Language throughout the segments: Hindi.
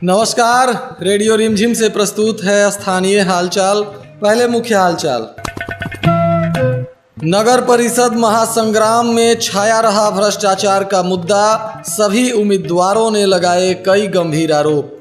नमस्कार, रेडियो रिमझिम से प्रस्तुत है स्थानीय हालचाल। पहले मुख्य हालचाल। नगर परिषद महासंग्राम में छाया रहा भ्रष्टाचार का मुद्दा, सभी उम्मीदवारों ने लगाए कई गंभीर आरोप।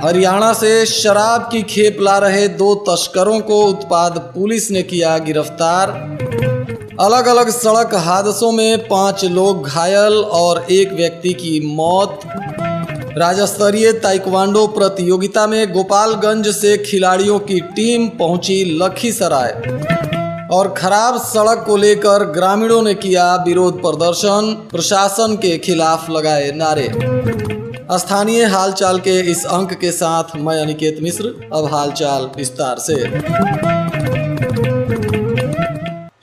हरियाणा से शराब की खेप ला रहे 2 तस्करों को उत्पाद पुलिस ने किया गिरफ्तार। अलग अलग सड़क हादसों में 5 लोग घायल और 1 व्यक्ति की मौत। राज्य स्तरीय ताइक्वांडो प्रतियोगिता में गोपालगंज से खिलाड़ियों की टीम पहुंची लखीसराय। और खराब सड़क को लेकर ग्रामीणों ने किया विरोध प्रदर्शन, प्रशासन के खिलाफ लगाए नारे। स्थानीय हालचाल के इस अंक के साथ मैं अनिकेत मिश्र। अब हालचाल विस्तार से।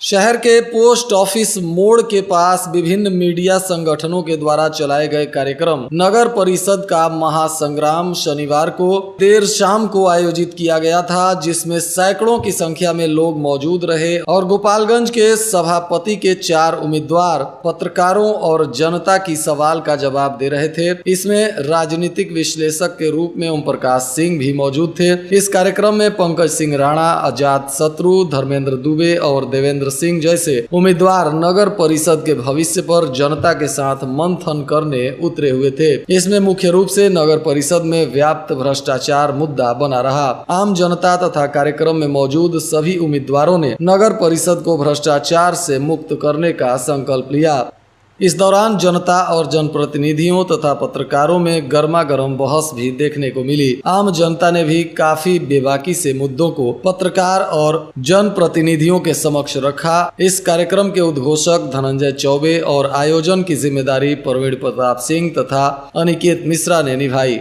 शहर के पोस्ट ऑफिस मोड़ के पास विभिन्न मीडिया संगठनों के द्वारा चलाए गए कार्यक्रम नगर परिषद का महासंग्राम शनिवार को देर शाम को आयोजित किया गया था, जिसमें सैकड़ों की संख्या में लोग मौजूद रहे और गोपालगंज के सभापति के 4 उम्मीदवार पत्रकारों और जनता की सवाल का जवाब दे रहे थे। इसमें राजनीतिक विश्लेषक के रूप में ओम प्रकाश सिंह भी मौजूद थे। इस कार्यक्रम में पंकज सिंह राणा, अजात शत्रु, धर्मेंद्र दुबे और देवेंद्र सिंह जैसे उम्मीदवार नगर परिषद के भविष्य पर जनता के साथ मंथन करने उतरे हुए थे। इसमें मुख्य रूप से नगर परिषद में व्याप्त भ्रष्टाचार मुद्दा बना रहा। आम जनता तथा कार्यक्रम में मौजूद सभी उम्मीदवारों ने नगर परिषद को भ्रष्टाचार से मुक्त करने का संकल्प लिया। इस दौरान जनता और जनप्रतिनिधियों तथा पत्रकारों में गर्मा गर्म बहस भी देखने को मिली। आम जनता ने भी काफी बेबाकी से मुद्दों को पत्रकार और जनप्रतिनिधियों के समक्ष रखा। इस कार्यक्रम के उद्घोषक धनंजय चौबे और आयोजन की जिम्मेदारी प्रवीण प्रताप सिंह तथा अनिकेत मिश्रा ने निभाई।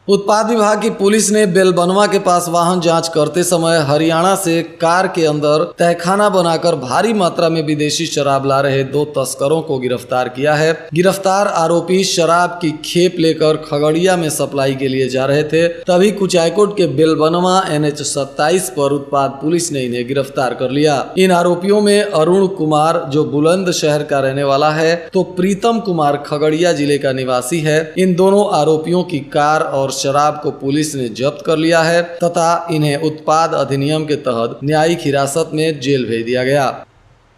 उत्पाद विभाग की पुलिस ने बेलबनवा के पास वाहन जांच करते समय हरियाणा से कार के अंदर तहखाना बनाकर भारी मात्रा में विदेशी शराब ला रहे 2 तस्करों को गिरफ्तार किया है। गिरफ्तार आरोपी शराब की खेप लेकर खगड़िया में सप्लाई के लिए जा रहे थे, तभी कुचायकोट के बेलबनवा NH 27 पर उत्पाद पुलिस ने इन्हें गिरफ्तार कर लिया। इन आरोपियों में अरुण कुमार जो बुलंदशहर का रहने वाला है, तो प्रीतम कुमार खगड़िया जिले का निवासी है। इन दोनों आरोपियों की कार और शराब को पुलिस ने जब्त कर लिया है तथा इन्हें उत्पाद अधिनियम के तहत न्यायिक हिरासत में जेल भेज दिया गया।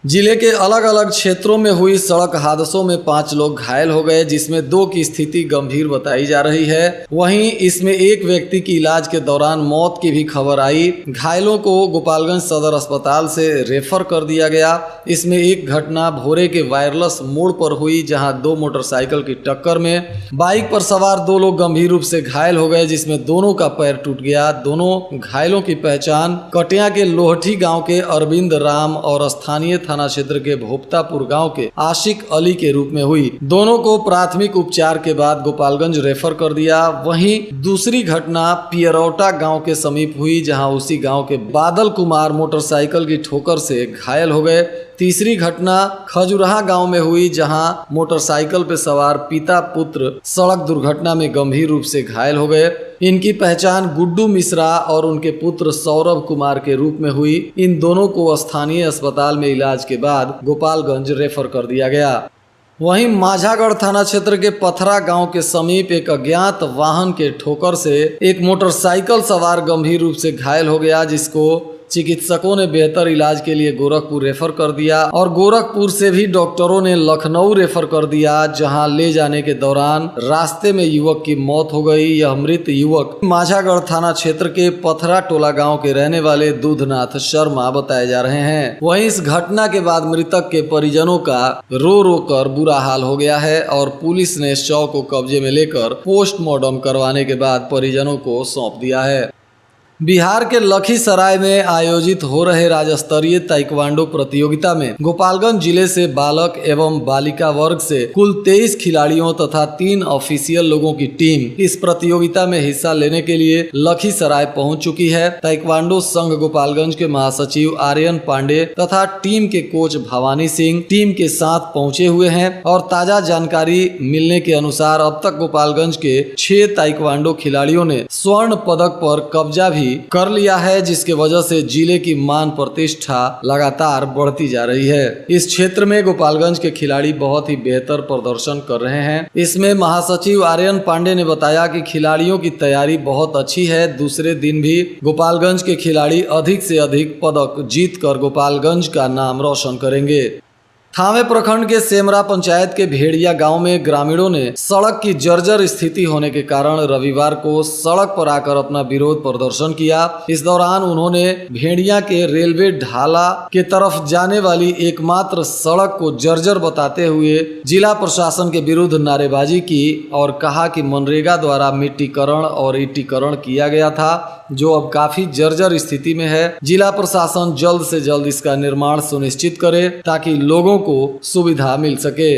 जिले के अलग अलग क्षेत्रों में हुई सड़क हादसों में 5 लोग घायल हो गए, जिसमें 2 की स्थिति गंभीर बताई जा रही है। वहीं इसमें 1 व्यक्ति की इलाज के दौरान मौत की भी खबर आई। घायलों को गोपालगंज सदर अस्पताल से रेफर कर दिया गया। इसमें एक घटना भोरे के वायरलेस मोड़ पर हुई, जहां 2 मोटरसाइकिल की टक्कर में बाइक पर सवार 2 लोग गंभीर रूप से घायल हो गए, जिसमें दोनों का पैर टूट गया। दोनों घायलों की पहचान कटिया के लोहठी गाँव के अरविंद राम और स्थानीय थाना क्षेत्र के भोपतापुर गांव के आशिक अली के रूप में हुई। दोनों को प्राथमिक उपचार के बाद गोपालगंज रेफर कर दिया। वहीं दूसरी घटना पियरौटा गांव के समीप हुई, जहां उसी गांव के बादल कुमार मोटरसाइकिल की ठोकर से घायल हो गए। तीसरी घटना खजुराहा गांव में हुई, जहां मोटरसाइकिल पर सवार पिता पुत्र सड़क दुर्घटना में गंभीर रूप से घायल हो गए। इनकी पहचान गुड्डू मिश्रा और उनके पुत्र सौरभ कुमार के रूप में हुई। इन दोनों को स्थानीय अस्पताल में इलाज के बाद गोपालगंज रेफर कर दिया गया। वहीं माझागढ़ थाना क्षेत्र के पथरा गांव के समीप एक अज्ञात वाहन के ठोकर से एक मोटरसाइकिल सवार गंभीर रूप से घायल हो गया, जिसको चिकित्सकों ने बेहतर इलाज के लिए गोरखपुर रेफर कर दिया और गोरखपुर से भी डॉक्टरों ने लखनऊ रेफर कर दिया, जहां ले जाने के दौरान रास्ते में युवक की मौत हो गई। यह मृत युवक माझागढ़ थाना क्षेत्र के पथरा टोला गांव के रहने वाले दूधनाथ शर्मा बताए जा रहे हैं। वहीं इस घटना के बाद मृतक के परिजनों का रो रो कर बुरा हाल हो गया है और पुलिस ने शव को कब्जे में लेकर पोस्टमार्टम करवाने के बाद परिजनों को सौंप दिया है। बिहार के लखीसराय में आयोजित हो रहे राज्य स्तरीय ताइक्वांडो प्रतियोगिता में गोपालगंज जिले से बालक एवं बालिका वर्ग से कुल 23 खिलाड़ियों तथा 3 ऑफिशियल लोगों की टीम इस प्रतियोगिता में हिस्सा लेने के लिए लखीसराय पहुंच चुकी है। ताइक्वांडो संघ गोपालगंज के महासचिव आर्यन पांडे तथा टीम के कोच भवानी सिंह टीम के साथ पहुंचे हुए हैं और ताजा जानकारी मिलने के अनुसार अब तक गोपालगंज के 6 ताइक्वांडो खिलाड़ियों ने स्वर्ण पदक पर कब्जा भी भी कर लिया है, जिसके वजह से जिले की मान प्रतिष्ठा लगातार बढ़ती जा रही है। इस क्षेत्र में गोपालगंज के खिलाड़ी बहुत ही बेहतर प्रदर्शन कर रहे हैं। इसमें महासचिव आर्यन पांडे ने बताया कि खिलाड़ियों की तैयारी बहुत अच्छी है। दूसरे दिन भी गोपालगंज के खिलाड़ी अधिक से अधिक पदक जीतकर गोपालगंज का नाम रोशन करेंगे। थावे प्रखंड के सेमरा पंचायत के भेड़िया गांव में ग्रामीणों ने सड़क की जर्जर स्थिति होने के कारण रविवार को सड़क पर आकर अपना विरोध प्रदर्शन किया। इस दौरान उन्होंने भेड़िया के रेलवे ढाला के तरफ जाने वाली एकमात्र सड़क को जर्जर बताते हुए जिला प्रशासन के विरुद्ध नारेबाजी की और कहा कि मनरेगा द्वारा मिट्टीकरण और ईटीकरण किया गया था, जो अब काफी जर्जर स्थिति में है। जिला प्रशासन जल्द से जल्द इसका निर्माण सुनिश्चित करे ताकि लोगों को सुविधा मिल सके।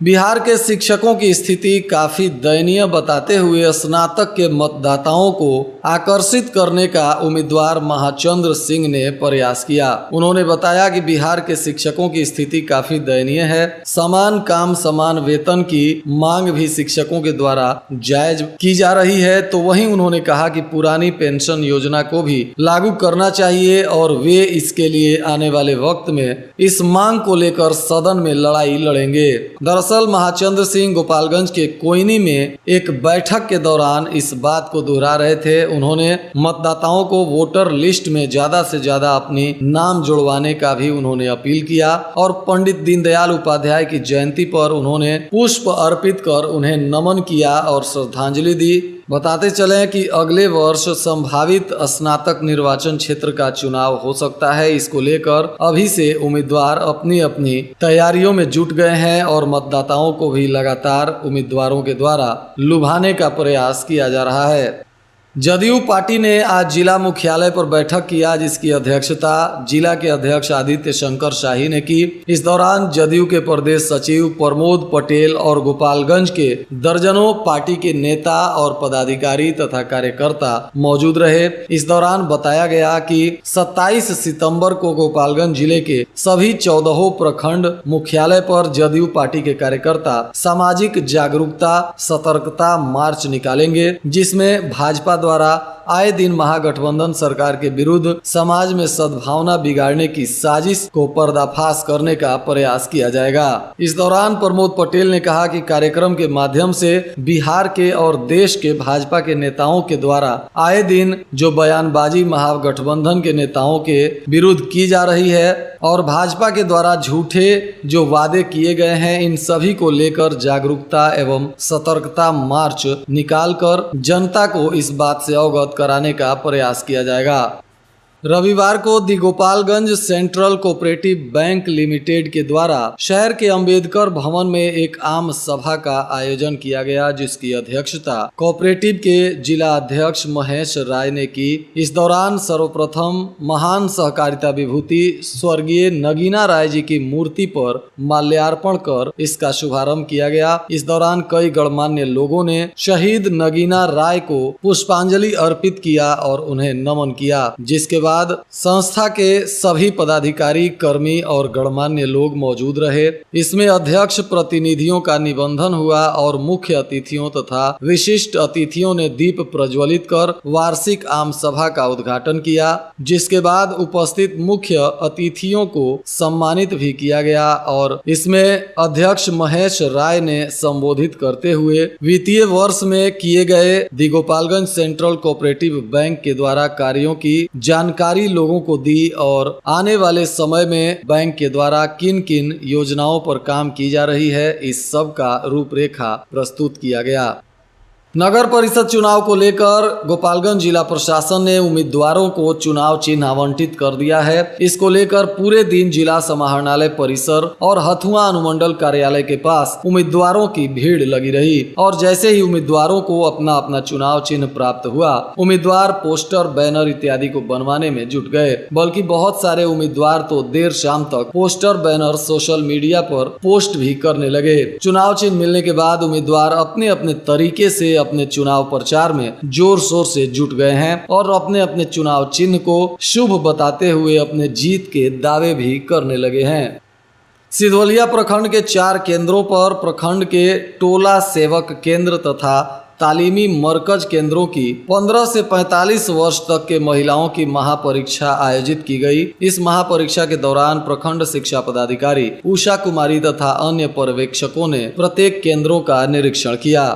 बिहार के शिक्षकों की स्थिति काफी दयनीय बताते हुए स्नातक के मतदाताओं को आकर्षित करने का उम्मीदवार महाचंद्र सिंह ने प्रयास किया। उन्होंने बताया कि बिहार के शिक्षकों की स्थिति काफी दयनीय है। समान काम समान वेतन की मांग भी शिक्षकों के द्वारा जायज की जा रही है। तो वहीं उन्होंने कहा कि पुरानी पेंशन योजना को भी लागू करना चाहिए और वे इसके लिए आने वाले वक्त में इस मांग को लेकर सदन में लड़ाई लड़ेंगे। दरअसल महाचंद्र सिंह गोपालगंज के कोयनी में एक बैठक के दौरान इस बात को दोहरा रहे थे। उन्होंने मतदाताओं को वोटर लिस्ट में ज्यादा से ज्यादा अपनी नाम जुड़वाने का भी उन्होंने अपील किया और पंडित दीनदयाल उपाध्याय की जयंती पर उन्होंने पुष्प अर्पित कर उन्हें नमन किया और श्रद्धांजलि दी। बताते चले कि अगले वर्ष संभावित स्नातक निर्वाचन क्षेत्र का चुनाव हो सकता है। इसको लेकर अभी से उम्मीदवार अपनी अपनी तैयारियों में जुट गए हैं और मतदाताओं को भी लगातार उम्मीदवारों के द्वारा लुभाने का प्रयास किया जा रहा है। जदयू पार्टी ने आज जिला मुख्यालय पर बैठक किया, जिसकी अध्यक्षता जिला के अध्यक्ष आदित्य शंकर शाही ने की। इस दौरान जदयू के प्रदेश सचिव प्रमोद पटेल और गोपालगंज के दर्जनों पार्टी के नेता और पदाधिकारी तथा कार्यकर्ता मौजूद रहे। इस दौरान बताया गया कि 27 सितंबर को गोपालगंज जिले के सभी 14 प्रखंड मुख्यालय पर जदयू पार्टी के कार्यकर्ता सामाजिक जागरूकता सतर्कता मार्च निकालेंगे, जिसमें भाजपा द्वारा आए दिन महागठबंधन सरकार के विरुद्ध समाज में सद्भावना बिगाड़ने की साजिश को पर्दाफाश करने का प्रयास किया जाएगा। इस दौरान प्रमोद पटेल ने कहा कि कार्यक्रम के माध्यम से बिहार के और देश के भाजपा के नेताओं के द्वारा आए दिन जो बयानबाजी महागठबंधन के नेताओं के विरुद्ध की जा रही है और भाजपा के द्वारा झूठे जो वादे किए गए हैं, इन सभी को लेकर जागरूकता एवं सतर्कता मार्च निकालकर जनता को इस बात से अवगत कराने का प्रयास किया जाएगा। रविवार को the Gopalganj central cooperative bank limited के द्वारा शहर के अंबेडकर भवन में एक आम सभा का आयोजन किया गया, जिसकी अध्यक्षता कोऑपरेटिव के जिला अध्यक्ष महेश राय ने की। इस दौरान सर्वप्रथम महान सहकारिता विभूति स्वर्गीय नगीना राय जी की मूर्ति पर माल्यार्पण कर इसका शुभारंभ किया गया। इस दौरान कई गणमान्य लोगों ने शहीद नगीना राय को पुष्पांजलि अर्पित किया और उन्हें नमन किया, जिसके बाद संस्था के सभी पदाधिकारी कर्मी और गणमान्य लोग मौजूद रहे। इसमें अध्यक्ष प्रतिनिधियों का निबंधन हुआ और मुख्य अतिथियों तथा विशिष्ट अतिथियों ने दीप प्रज्वलित कर वार्षिक आम सभा का उद्घाटन किया, जिसके बाद उपस्थित मुख्य अतिथियों को सम्मानित भी किया गया और इसमें अध्यक्ष महेश राय ने संबोधित करते हुए वित्तीय वर्ष में किए गए दी गोपालगंज सेंट्रल कोऑपरेटिव बैंक के द्वारा कार्यों की जानकारी लोगों को दी और आने वाले समय में बैंक के द्वारा किन किन योजनाओं पर काम की जा रही है, इस सब का रूपरेखा प्रस्तुत किया गया। नगर परिषद चुनाव को लेकर गोपालगंज जिला प्रशासन ने उम्मीदवारों को चुनाव चिन्ह आवंटित कर दिया है। इसको लेकर पूरे दिन जिला समाहरणालय परिसर और हथुआ अनुमंडल कार्यालय के पास उम्मीदवारों की भीड़ लगी रही और जैसे ही उम्मीदवारों को अपना अपना चुनाव चिन्ह प्राप्त हुआ, उम्मीदवार पोस्टर बैनर इत्यादि को बनवाने में जुट गए। बल्कि बहुत सारे उम्मीदवार तो देर शाम तक पोस्टर बैनर सोशल मीडिया पर पोस्ट भी करने लगे। चुनाव चिन्ह मिलने के बाद उम्मीदवार अपने अपने तरीके से अपने चुनाव प्रचार में जोर शोर से जुट गए हैं और अपने अपने चुनाव चिन्ह को शुभ बताते हुए अपने जीत के दावे भी करने लगे हैं। सिधवलिया प्रखंड के 4 केंद्रों पर प्रखंड के टोला सेवक केंद्र तथा तालीमी मरकज केंद्रों की 15 से 45 वर्ष तक के महिलाओं की महापरीक्षा आयोजित की गई। इस महापरीक्षा के दौरान प्रखंड शिक्षा पदाधिकारी उषा कुमारी तथा अन्य पर्यवेक्षकों ने प्रत्येक केंद्रों का निरीक्षण किया।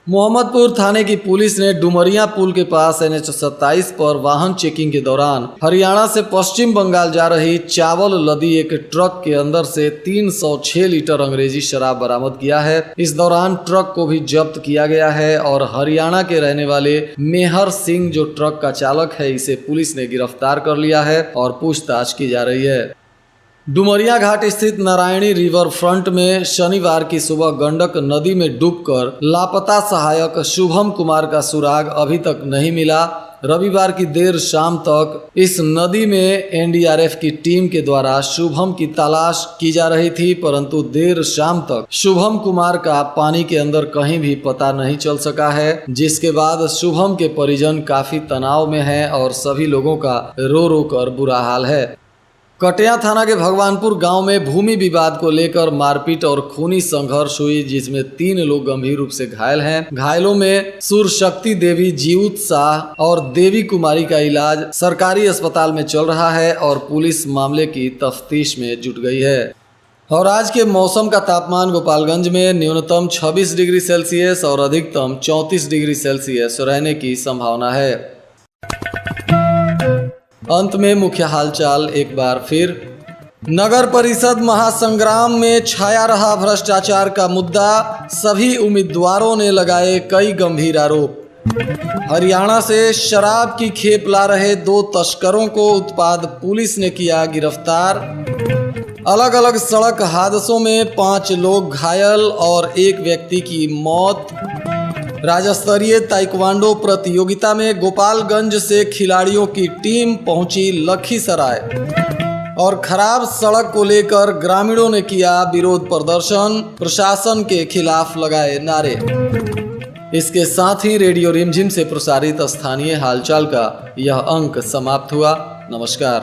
मोहम्मदपुर थाने की पुलिस ने डुमरिया पुल के पास NH 27 पर वाहन चेकिंग के दौरान हरियाणा से पश्चिम बंगाल जा रही चावल लदी एक ट्रक के अंदर से 306 लीटर अंग्रेजी शराब बरामद किया है। इस दौरान ट्रक को भी जब्त किया गया है और हरियाणा के रहने वाले मेहर सिंह जो ट्रक का चालक है, इसे पुलिस ने गिरफ्तार कर लिया है और पूछताछ की जा रही है। डुमरिया घाट स्थित नारायणी रिवर फ्रंट में शनिवार की सुबह गंडक नदी में डूबकर लापता सहायक शुभम कुमार का सुराग अभी तक नहीं मिला। रविवार की देर शाम तक इस नदी में NDRF की टीम के द्वारा शुभम की तलाश की जा रही थी, परंतु देर शाम तक शुभम कुमार का पानी के अंदर कहीं भी पता नहीं चल सका है, जिसके बाद शुभम के परिजन काफी तनाव में हैं और सभी लोगों का रो रो कर बुरा हाल है। कटिया थाना के भगवानपुर गांव में भूमि विवाद को लेकर मारपीट और खूनी संघर्ष हुई, जिसमें 3 लोग गंभीर रूप से घायल हैं। घायलों में सुरशक्ति देवी, जीउत शाह और देवी कुमारी का इलाज सरकारी अस्पताल में चल रहा है और पुलिस मामले की तफ्तीश में जुट गई है। और आज के मौसम का तापमान गोपालगंज में न्यूनतम 26 डिग्री सेल्सियस और अधिकतम 34 डिग्री सेल्सियस रहने की संभावना है। अंत में मुख्य हालचाल एक बार फिर। नगर परिषद महासंग्राम में छाया रहा भ्रष्टाचार का मुद्दा, सभी उम्मीदवारों ने लगाए कई गंभीर आरोप। हरियाणा से शराब की खेप ला रहे 2 तस्करों को उत्पाद पुलिस ने किया गिरफ्तार। अलग अलग सड़क हादसों में 5 लोग घायल और 1 व्यक्ति की मौत। राज्य स्तरीय ताइक्वांडो प्रतियोगिता में गोपालगंज से खिलाड़ियों की टीम पहुंची लखीसराय और खराब सड़क को लेकर ग्रामीणों ने किया विरोध प्रदर्शन, प्रशासन के खिलाफ लगाए नारे। इसके साथ ही रेडियो रिमझिम से प्रसारित स्थानीय हालचाल का यह अंक समाप्त हुआ। नमस्कार।